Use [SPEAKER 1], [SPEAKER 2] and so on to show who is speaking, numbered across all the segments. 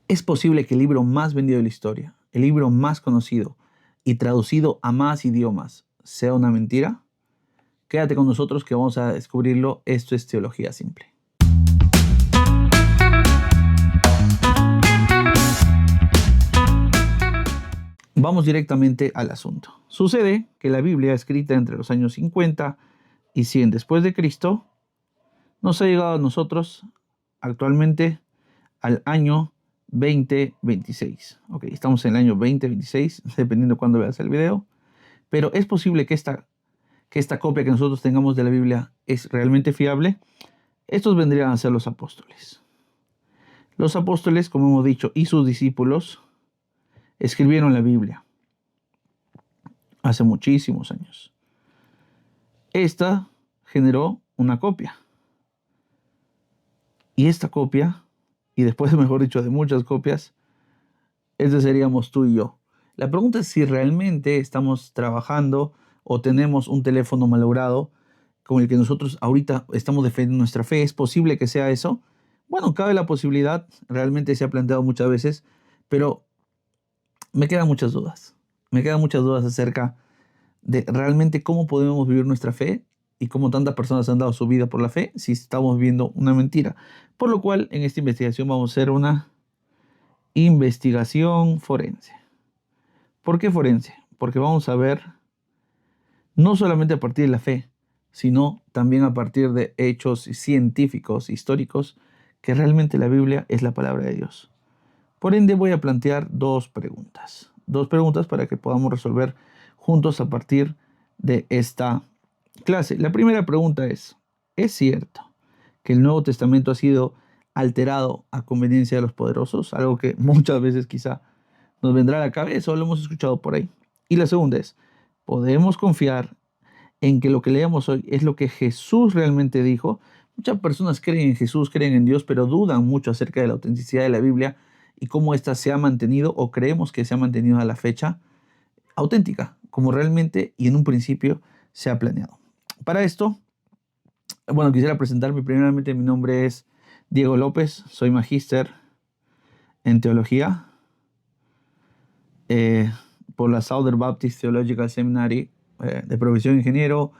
[SPEAKER 1] Es posible que el libro más vendido de la historia, el libro más conocido y traducido a más idiomas, sea una mentira. Quédate con nosotros que vamos a descubrirlo. Esto es Teología Simple. Vamos directamente al asunto. Sucede que la Biblia, escrita entre los años 50 y 100 después de Cristo, nos ha llegado a nosotros actualmente al año 2026. Ok, estamos en el año 2026, dependiendo de cuándo veas el video. Pero es posible que esta copia que nosotros tengamos de la Biblia es realmente fiable. Estos vendrían a ser los apóstoles. Los apóstoles, como hemos dicho, y sus discípulos escribieron la Biblia hace muchísimos años. Esta generó una copia. Y esta copia, y después, mejor dicho, de muchas copias, ese seríamos tú y yo. La pregunta es si realmente estamos trabajando o tenemos un teléfono malogrado con el que nosotros ahorita estamos defendiendo nuestra fe. ¿Es posible que sea eso? Bueno, cabe la posibilidad, realmente se ha planteado muchas veces, pero me quedan muchas dudas. Me quedan muchas dudas acerca de realmente cómo podemos vivir nuestra fe y cómo tantas personas han dado su vida por la fe si estamos viendo una mentira. Por lo cual, en esta investigación vamos a hacer una investigación forense. ¿Por qué forense? Porque vamos a ver no solamente a partir de la fe, sino también a partir de hechos científicos, históricos, que realmente la Biblia es la palabra de Dios. Por ende, voy a plantear dos preguntas para que podamos resolver juntos a partir de esta clase. La primera pregunta ¿es cierto que el Nuevo Testamento ha sido alterado a conveniencia de los poderosos? Algo que muchas veces quizá nos vendrá a la cabeza o lo hemos escuchado por ahí. Y la segunda es, ¿podemos confiar en que lo que leemos hoy es lo que Jesús realmente dijo? Muchas personas creen en Jesús, creen en Dios, pero dudan mucho acerca de la autenticidad de la Biblia y cómo ésta se ha mantenido o creemos que se ha mantenido a la fecha auténtica, como realmente y en un principio se ha planeado. Para esto, bueno, quisiera presentarme primeramente. Mi nombre es Diego López, soy magíster en teología por la Southern Baptist Theological Seminary, de profesión ingeniero.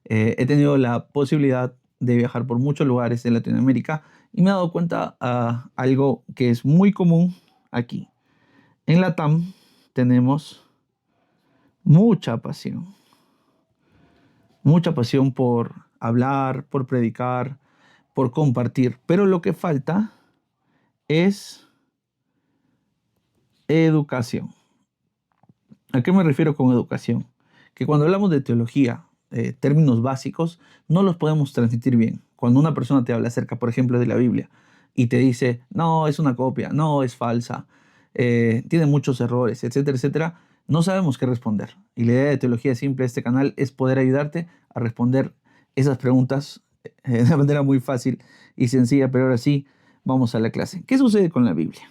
[SPEAKER 1] He tenido la posibilidad de viajar por muchos lugares de Latinoamérica y me he dado cuenta a algo que es muy común aquí. En la TAM tenemos mucha pasión por hablar, por predicar, por compartir, pero lo que falta es educación. ¿A qué me refiero con educación? Que cuando hablamos de teología, términos básicos, no los podemos transmitir bien. Cuando una persona te habla acerca, por ejemplo, de la Biblia y te dice, no, es una copia, no, es falsa, tiene muchos errores, etcétera, etcétera, no sabemos qué responder. Y la idea de Teología Simple de este canal es poder ayudarte a responder esas preguntas de una manera muy fácil y sencilla, pero ahora sí, vamos a la clase. ¿Qué sucede con la Biblia?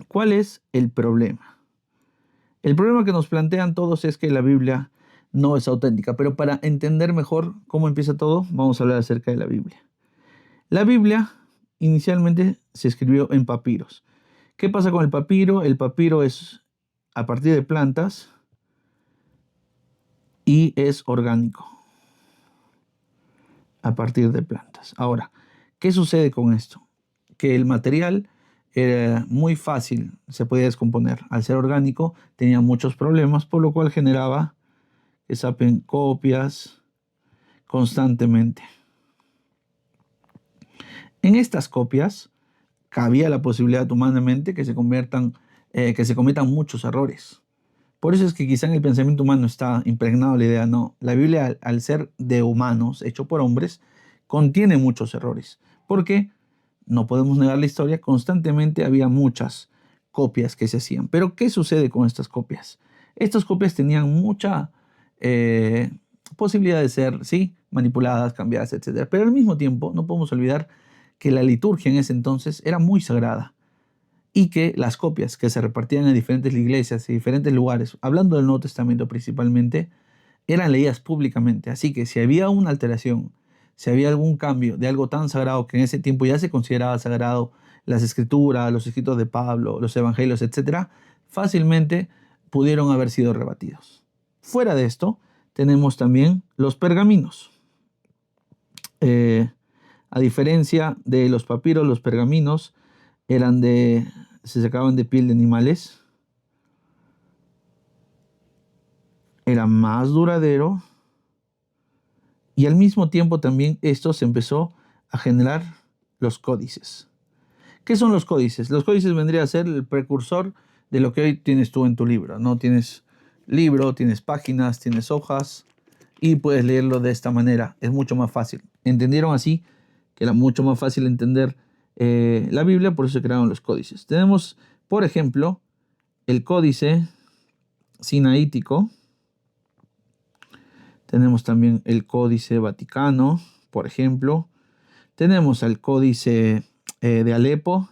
[SPEAKER 1] ¿Cuál es el problema? El problema que nos plantean todos es que la Biblia no es auténtica, pero para entender mejor cómo empieza todo, vamos a hablar acerca de la Biblia. La Biblia inicialmente se escribió en papiros. ¿Qué pasa con el papiro? El papiro es a partir de plantas y es orgánico a partir de plantas. Ahora, ¿qué sucede con esto? Que el material era muy fácil, se podía descomponer. Al ser orgánico tenía muchos problemas, por lo cual generaba que se hacen copias constantemente. En estas copias cabía la posibilidad humanamente que se cometan muchos errores. Por eso es que quizá en el pensamiento humano está impregnado la idea, no, la Biblia al ser de humanos, hecho por hombres, contiene muchos errores. Porque no podemos negar la historia, constantemente había muchas copias que se hacían. Pero ¿qué sucede con estas copias? Estas copias tenían mucha posibilidad de ser, sí, manipuladas, cambiadas, etc. Pero al mismo tiempo no podemos olvidar que la liturgia en ese entonces era muy sagrada y que las copias que se repartían en diferentes iglesias y diferentes lugares, hablando del Nuevo Testamento principalmente, eran leídas públicamente. Así que si había una alteración, si había algún cambio de algo tan sagrado que en ese tiempo ya se consideraba sagrado, las escrituras, los escritos de Pablo, los evangelios, etcétera, fácilmente pudieron haber sido rebatidos. Fuera de esto, tenemos también los pergaminos. A diferencia de los papiros, los pergaminos se sacaban de piel de animales, era más duradero y al mismo tiempo también esto se empezó a generar los códices. ¿Qué son los códices? Los códices vendría a ser el precursor de lo que hoy tienes tú en tu libro, ¿no? Tienes libro, tienes páginas, tienes hojas y puedes leerlo de esta manera. Es mucho más fácil. ¿Entendieron así? Que era mucho más fácil entender la Biblia, por eso se crearon los códices. Tenemos, por ejemplo, el códice sinaítico. Tenemos también el Códice Vaticano, por ejemplo. Tenemos el Códice de Alepo,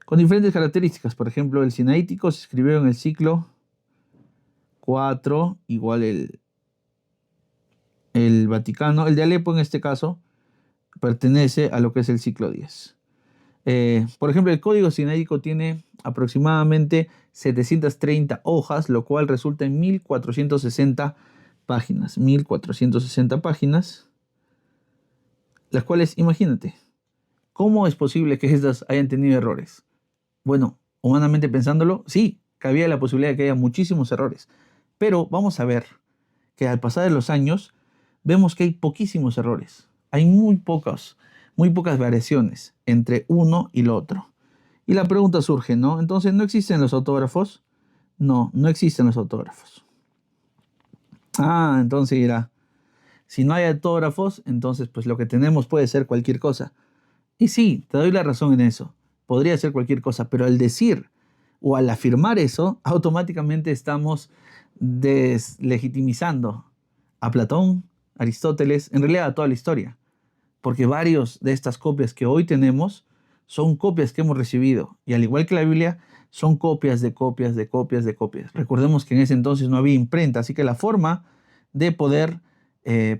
[SPEAKER 1] con diferentes características. Por ejemplo, el sinaítico se escribió en el siglo IV, igual el Vaticano. El de Alepo, en este caso, pertenece a lo que es el siglo X. Por ejemplo, el Código Sinaítico tiene aproximadamente 730 hojas, lo cual resulta en 1460 páginas. 1460 páginas, las cuales, imagínate, ¿cómo es posible que estas hayan tenido errores? Bueno, humanamente pensándolo, sí, cabía la posibilidad de que haya muchísimos errores. Pero vamos a ver que al pasar de los años, vemos que hay poquísimos errores. Hay muy pocas variaciones entre uno y lo otro. Y la pregunta surge, ¿no? Entonces, ¿no existen los autógrafos? No, no existen los autógrafos. Entonces dirá, si no hay autógrafos, entonces pues lo que tenemos puede ser cualquier cosa. Y sí, te doy la razón en eso. Podría ser cualquier cosa, pero al decir o al afirmar eso, automáticamente estamos deslegitimizando a Platón, Aristóteles, en realidad a toda la historia. Porque varios de estas copias que hoy tenemos son copias que hemos recibido. Y al igual que la Biblia, son copias de copias de copias de copias. Recordemos que en ese entonces no había imprenta, así que la forma de poder,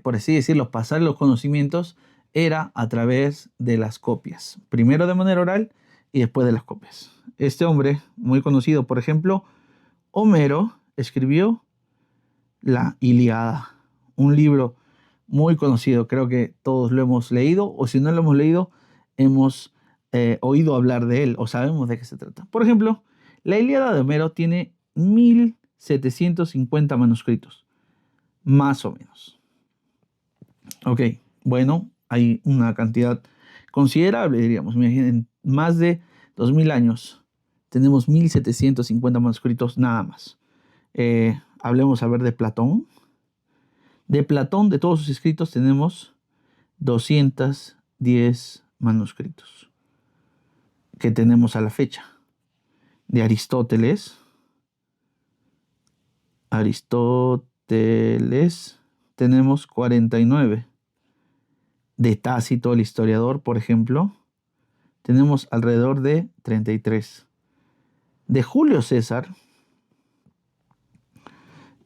[SPEAKER 1] por así decirlo, pasar los conocimientos era a través de las copias. Primero de manera oral y después de las copias. Este hombre, muy conocido, por ejemplo, Homero, escribió la Ilíada, un libro muy conocido. Creo que todos lo hemos leído, o si no lo hemos leído, hemos oído hablar de él, o sabemos de qué se trata. Por ejemplo, la Ilíada de Homero tiene 1750 manuscritos, más o menos. Ok, bueno, hay una cantidad considerable, diríamos. En más de 2000 años tenemos 1750 manuscritos nada más. Hablemos a ver de Platón. De Platón, de todos sus escritos, tenemos 210 manuscritos que tenemos a la fecha. De Aristóteles, tenemos 49. De Tácito, el historiador, por ejemplo, tenemos alrededor de 33. De Julio César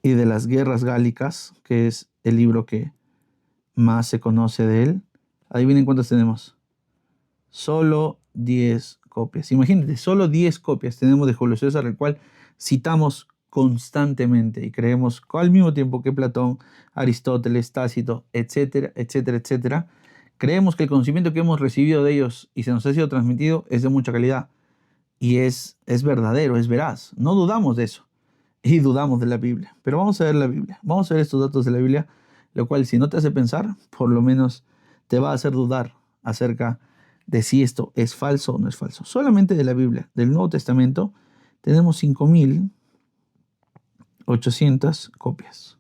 [SPEAKER 1] y de las Guerras Gálicas, que es el libro que más se conoce de él, adivinen cuántos tenemos. Solo 10 copias. Imagínate, solo 10 copias tenemos de Julio César, el cual citamos constantemente y creemos al mismo tiempo que Platón, Aristóteles, Tácito, etcétera, etcétera, etcétera. Creemos que el conocimiento que hemos recibido de ellos y se nos ha sido transmitido es de mucha calidad y es verdadero, es veraz. No dudamos de eso y dudamos de la Biblia. Pero vamos a ver la Biblia. Vamos a ver estos datos de la Biblia, lo cual si no te hace pensar, por lo menos te va a hacer dudar acerca de si esto es falso o no es falso. Solamente de la Biblia, del Nuevo Testamento, tenemos 5800 copias.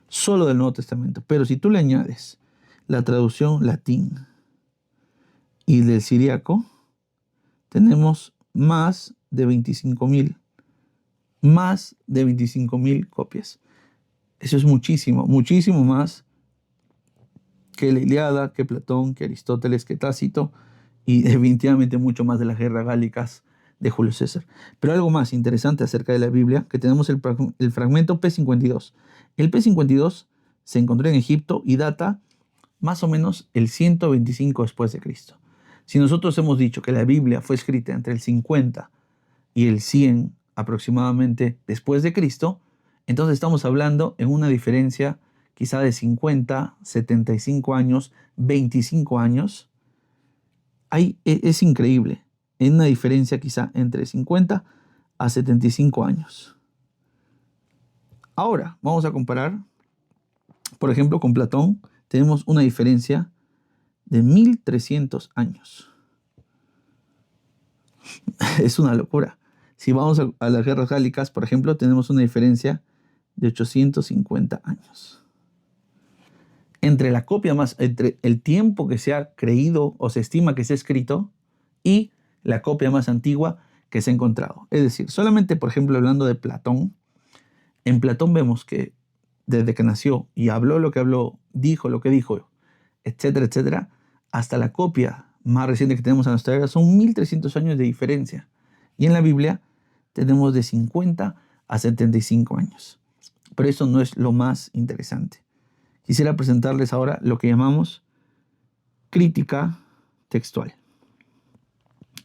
[SPEAKER 1] Solo del Nuevo Testamento. Pero si tú le añades la traducción latín y del siríaco, tenemos más de 25,000. Más de 25,000 copias. Eso es muchísimo, muchísimo más que la Ilíada, que Platón, que Aristóteles, que Tácito y definitivamente mucho más de las guerras gálicas de Julio César. Pero algo más interesante acerca de la Biblia, que tenemos el fragmento P52. El P52 se encontró en Egipto y data más o menos el 125 después de Cristo. Si nosotros hemos dicho que la Biblia fue escrita entre el 50 y el 100 aproximadamente después de Cristo, entonces estamos hablando en una diferencia quizá de 50, 75 años, 25 años. Es increíble. Hay una diferencia quizá entre 50 a 75 años. Ahora, vamos a comparar, por ejemplo, con Platón. Tenemos una diferencia de 1300 años. Es una locura. Si vamos a las guerras gálicas, por ejemplo, tenemos una diferencia de 850 años. Entre el tiempo que se ha creído o se estima que se ha escrito y la copia más antigua que se ha encontrado. Es decir, solamente, por ejemplo, hablando de Platón, en Platón vemos que desde que nació y habló lo que habló, dijo lo que dijo, etcétera, etcétera, hasta la copia más reciente que tenemos a nuestra era son 1300 años de diferencia. Y en la Biblia tenemos de 50 a 75 años. Pero eso no es lo más interesante. Quisiera presentarles ahora lo que llamamos crítica textual.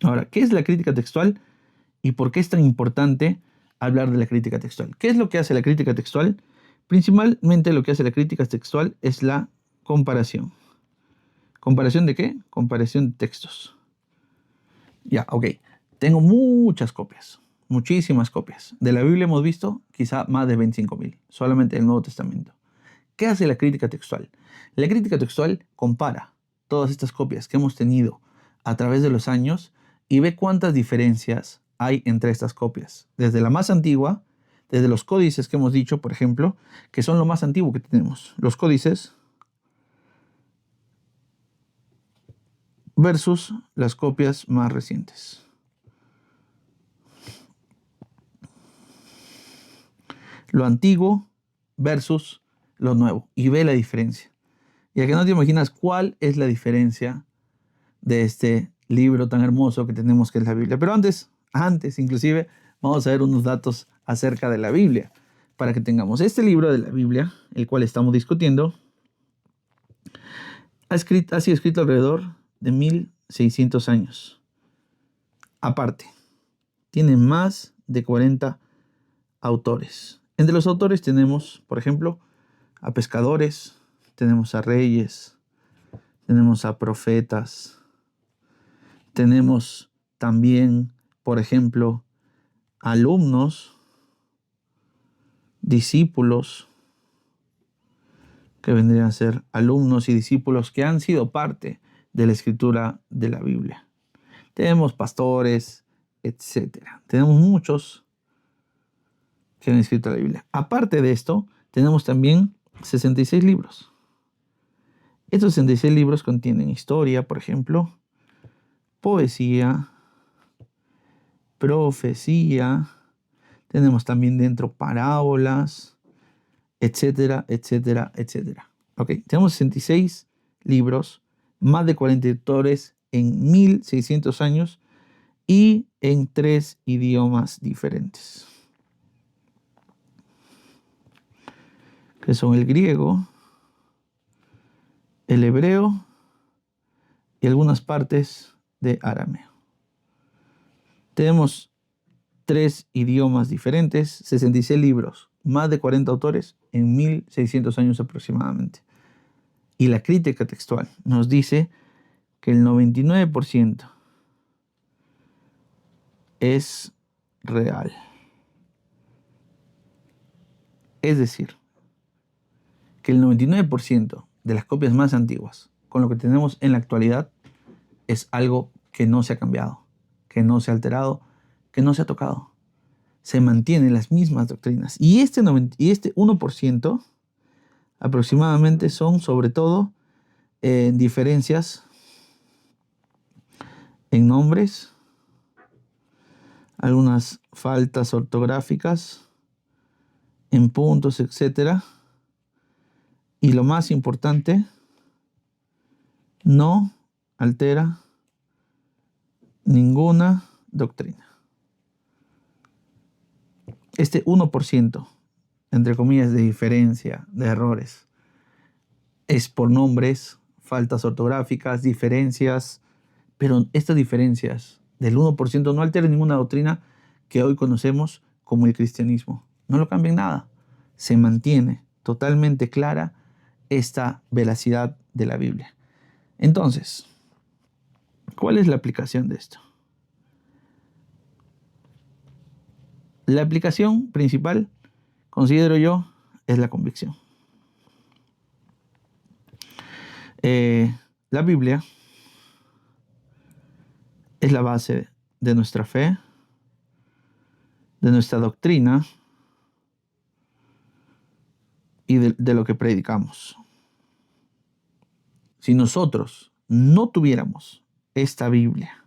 [SPEAKER 1] Ahora, ¿qué es la crítica textual y por qué es tan importante hablar de la crítica textual? ¿Qué es lo que hace la crítica textual? Principalmente lo que hace la crítica textual es la comparación. ¿Comparación de qué? Comparación de textos. Ya, ok. Tengo muchas copias, muchísimas copias. De la Biblia hemos visto quizá más de 25.000, solamente el Nuevo Testamento. ¿Qué hace la crítica textual? La crítica textual compara todas estas copias que hemos tenido a través de los años y ve cuántas diferencias hay entre estas copias. Desde la más antigua, desde los códices que hemos dicho, por ejemplo, que son lo más antiguo que tenemos. Los códices versus las copias más recientes. Lo antiguo versus lo nuevo. Y ve la diferencia. Y a que no te imaginas cuál es la diferencia de este libro tan hermoso que tenemos que es la Biblia. Pero antes inclusive, vamos a ver unos datos acerca de la Biblia. Para que tengamos este libro de la Biblia, el cual estamos discutiendo, ha sido escrito alrededor de 1600 años. Aparte, tiene más de 40 autores. Entre los autores tenemos, por ejemplo, a pescadores, tenemos a reyes, tenemos a profetas, tenemos también, por ejemplo, alumnos, discípulos, que vendrían a ser alumnos y discípulos que han sido parte de la escritura de la Biblia. Tenemos pastores, etcétera. Tenemos muchos que han escrito la Biblia. Aparte de esto, tenemos también 66 libros. Estos 66 libros contienen historia, por ejemplo, poesía, profecía, tenemos también dentro parábolas, etcétera, etcétera, etcétera. Ok, tenemos 66 libros, más de 40 autores en 1600 años y en 3 idiomas diferentes, que son el griego, el hebreo y algunas partes de arameo. Tenemos 3 idiomas diferentes, 66 libros, más de 40 autores en 1600 años aproximadamente. Y la crítica textual nos dice que el 99% es real. Es decir, que el 99% de las copias más antiguas, con lo que tenemos en la actualidad, es algo que no se ha cambiado, que no se ha alterado, que no se ha tocado. Se mantienen las mismas doctrinas. Y este 1% aproximadamente son sobre todo diferencias en nombres, algunas faltas ortográficas, en puntos, etc. Y lo más importante, no altera ninguna doctrina. Este 1%, entre comillas, de diferencia, de errores, es por nombres, faltas ortográficas, diferencias, Pero estas diferencias del 1% no alteran ninguna doctrina que hoy conocemos como el cristianismo. No lo cambia en nada. Se mantiene totalmente clara esta veracidad de la Biblia. Entonces, ¿cuál es la aplicación de esto? La aplicación principal, considero yo, es la convicción. La Biblia es la base de nuestra fe, de nuestra doctrina y de lo que predicamos. Si nosotros no tuviéramos esta Biblia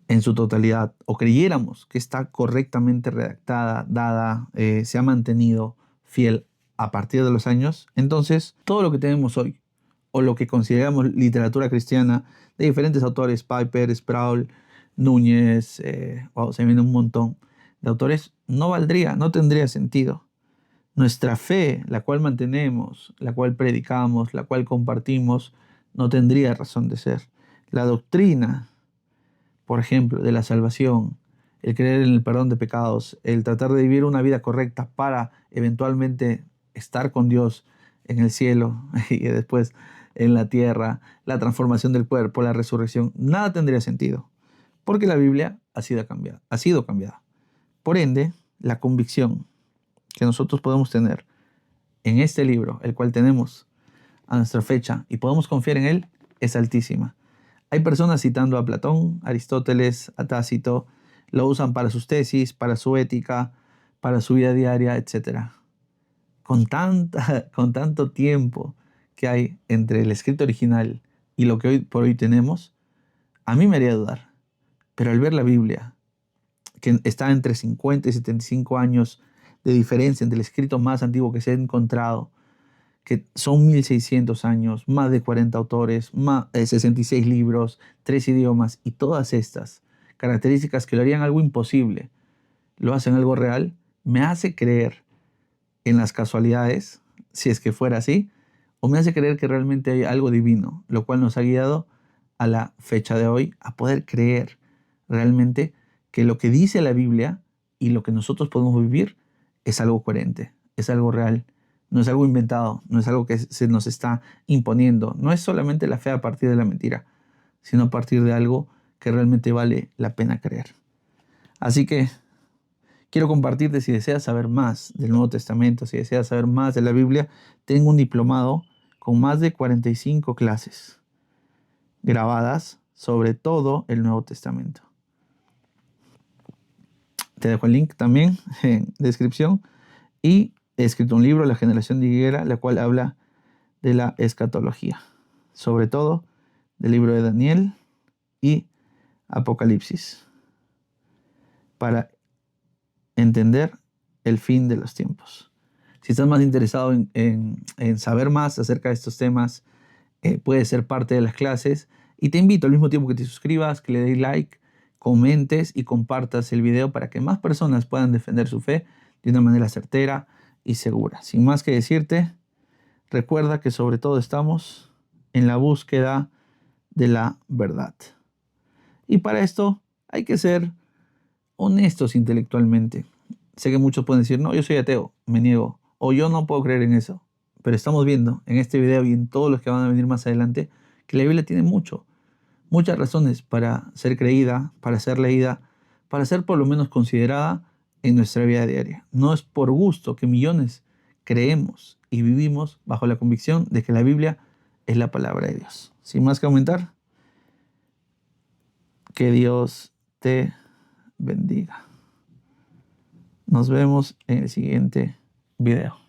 [SPEAKER 1] en su totalidad o creyéramos que está correctamente redactada, dada, se ha mantenido fiel a partir de los años, entonces todo lo que tenemos hoy o lo que consideramos literatura cristiana de diferentes autores, Piper, Sproul, Núñez, se viene un montón de autores, no valdría, no tendría sentido. Nuestra fe, la cual mantenemos, la cual predicamos, la cual compartimos, no tendría razón de ser. La doctrina, por ejemplo, de la salvación, el creer en el perdón de pecados, el tratar de vivir una vida correcta para eventualmente estar con Dios en el cielo y después en la tierra, la transformación del cuerpo, la resurrección, nada tendría sentido, porque la Biblia ha sido cambiada, ha sido cambiada. Por ende, la convicción que nosotros podemos tener en este libro, el cual tenemos a nuestra fecha y podemos confiar en él, es altísima. Hay personas citando a Platón, Aristóteles, a Tácito, lo usan para sus tesis, para su ética, para su vida diaria, etc. Con tanto tiempo que hay entre el escrito original y lo que hoy por hoy tenemos, a mí me haría dudar. Pero al ver la Biblia, que está entre 50 y 75 años de diferencia entre el escrito más antiguo que se ha encontrado, que son 1600 años, más de 40 autores, más de 66 libros, 3 idiomas, y todas estas características que lo harían algo imposible, lo hacen algo real, me hace creer en las casualidades, si es que fuera así, o me hace creer que realmente hay algo divino, lo cual nos ha guiado a la fecha de hoy a poder creer realmente que lo que dice la Biblia y lo que nosotros podemos vivir es algo coherente, es algo real. No es algo inventado, no es algo que se nos está imponiendo. No es solamente la fe a partir de la mentira, sino a partir de algo que realmente vale la pena creer. Así que quiero compartirte, si deseas saber más del Nuevo Testamento, si deseas saber más de la Biblia, tengo un diplomado con más de 45 clases grabadas sobre todo el Nuevo Testamento. Te dejo el link también en descripción. Y he escrito un libro, La generación de higuera, la cual habla de la escatología, sobre todo del libro de Daniel y Apocalipsis, para entender el fin de los tiempos. Si estás más interesado en saber más acerca de estos temas, puedes ser parte de las clases, y te invito al mismo tiempo que te suscribas, que le des like, comentes y compartas el video para que más personas puedan defender su fe de una manera certera y segura. Sin más que decirte, recuerda que sobre todo estamos en la búsqueda de la verdad. Y para esto hay que ser honestos intelectualmente. Sé que muchos pueden decir, no, yo soy ateo, me niego, o yo no puedo creer en eso. Pero estamos viendo en este video y en todos los que van a venir más adelante que la Biblia tiene muchas razones para ser creída, para ser leída, para ser por lo menos considerada en nuestra vida diaria. No es por gusto que millones creemos y vivimos bajo la convicción de que la Biblia es la palabra de Dios. Sin más que aumentar, que Dios te bendiga. Nos vemos en el siguiente video.